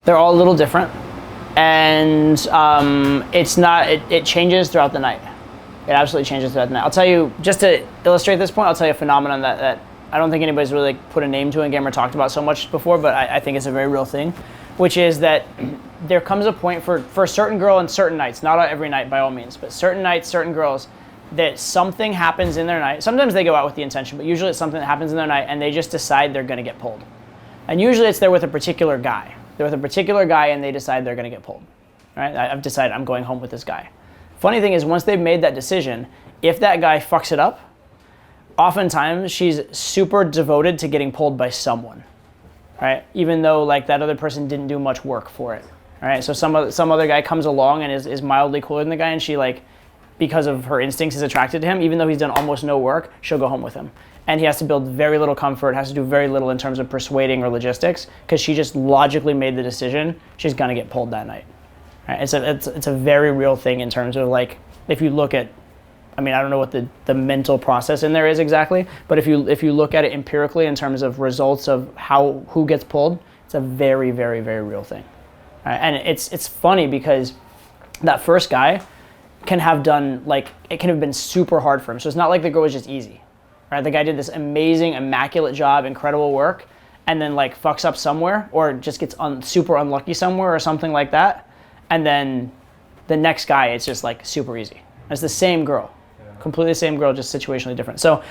They're all a little different, and it changes throughout the night. It absolutely changes throughout the night. I'll tell you, just to illustrate this point, I'll tell you a phenomenon that I don't think anybody's really put a name to in game or talked about so much before, but I think it's a very real thing, which is that there comes a point for a certain girl on certain nights, not every night by all means, but certain nights, certain girls, that something happens in their night. Sometimes they go out with the intention, but usually it's something that happens in their night and they just decide they're gonna get pulled. And usually it's they're with a particular guy. They're with a particular guy and they decide they're gonna get pulled. Right? I've decided I'm going home with this guy. Funny thing is, once they've made that decision, if that guy fucks it up, oftentimes she's super devoted to getting pulled by someone, right? Even though like that other person didn't do much work for it, right? So some other guy comes along and is mildly cooler than the guy, and she, like, because of her instincts, is attracted to him. Even though he's done almost no work, she'll go home with him. And he has to build very little comfort, has to do very little in terms of persuading or logistics, because she just logically made the decision she's gonna get pulled that night. Right? It's a very real thing in terms of, like, if you look at, I mean, I don't know what the mental process in there is exactly, but if you look at it empirically in terms of results of who gets pulled, it's a very, very, very real thing. Right? And it's funny because that first guy can have done, like, it can have been super hard for him. So it's not like the girl was just easy, right? The guy did this amazing, immaculate job, incredible work, and then, like, fucks up somewhere or just gets super unlucky somewhere or something like that. And then the next guy, it's just, like, super easy. It's the same girl, completely same girl, just situationally different. So,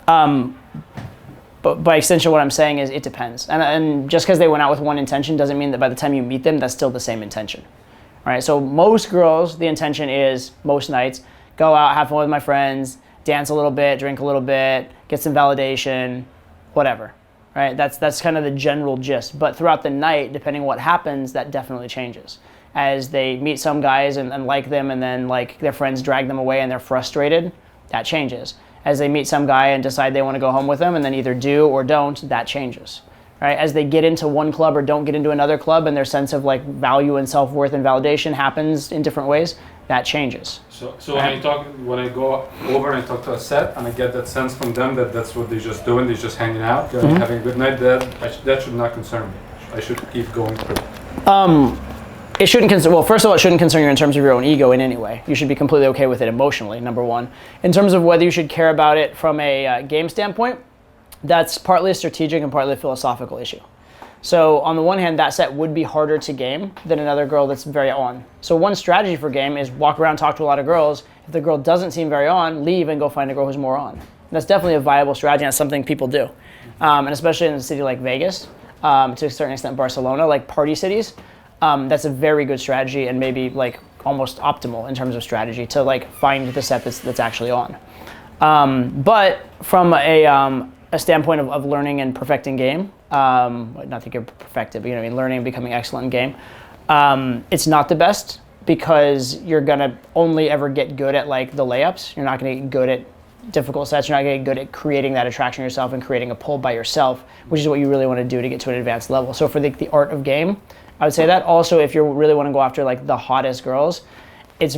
but by extension, what I'm saying is it depends. And just because they went out with one intention doesn't mean that by the time you meet them, that's still the same intention. All right, so most girls, the intention is, most nights, go out, have fun with my friends, dance a little bit, drink a little bit, get some validation, whatever. Right? That's kind of the general gist. But throughout the night, depending on what happens, that definitely changes. As they meet some guys and like them, and then, like, their friends drag them away and they're frustrated, that changes. As they meet some guy and decide they want to go home with them and then either do or don't, that changes. Right? As they get into one club or don't get into another club and their sense of, like, value and self-worth and validation happens in different ways, that changes. So right? when I go over and I talk to a set and I get that sense from them that that's what they're just doing, they're just hanging out, they're having a good night, that should not concern me. I should keep going through. It shouldn't concern, well, first of all, it shouldn't concern you in terms of your own ego in any way. You should be completely okay with it emotionally, number one. In terms of whether you should care about it from a game standpoint, that's partly a strategic and partly a philosophical issue. So on the one hand, that set would be harder to game than another girl that's very on. So one strategy for game is walk around, talk to a lot of girls. If the girl doesn't seem very on, leave and go find a girl who's more on. And that's definitely a viable strategy, and that's something people do. And especially in a city like Vegas, to a certain extent Barcelona, like party cities, that's a very good strategy and maybe, like, almost optimal in terms of strategy to, like, find the set that's actually on. But from a standpoint of learning and perfecting game, not think you're perfected, but, you know what I mean, learning and becoming excellent in game, it's not the best because you're gonna only ever get good at, like, the layups. You're not gonna get good at difficult sets. You're not gonna get good at creating that attraction yourself and creating a pull by yourself, which is what you really want to do to get to an advanced level. So for the art of game, I would say that. Also, if you really want to go after, like, the hottest girls, it's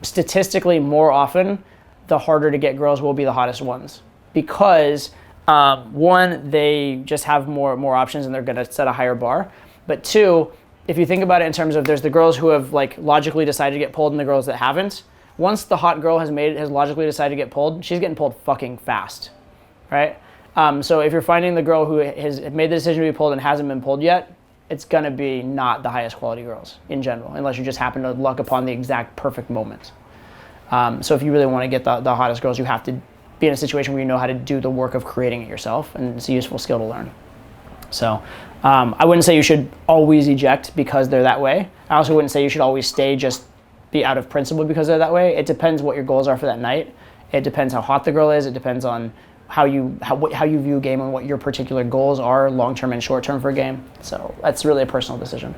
statistically more often the harder to get girls will be the hottest ones because one, they just have more options and they're going to set a higher bar. But two, if you think about it in terms of there's the girls who have, like, logically decided to get pulled and the girls that haven't. Once the hot girl has logically decided to get pulled, she's getting pulled fucking fast, right? So if you're finding the girl who has made the decision to be pulled and hasn't been pulled yet, it's going to be not the highest quality girls in general, unless you just happen to luck upon the exact perfect moment. So if you really want to get the hottest girls, you have to be in a situation where you know how to do the work of creating it yourself, and it's a useful skill to learn. So I wouldn't say you should always eject because they're that way. I also wouldn't say you should always be out of principle because they're that way. It depends what your goals are for that night. It depends how hot the girl is. It depends on how you view a game and what your particular goals are long-term and short-term for a game. So that's really a personal decision.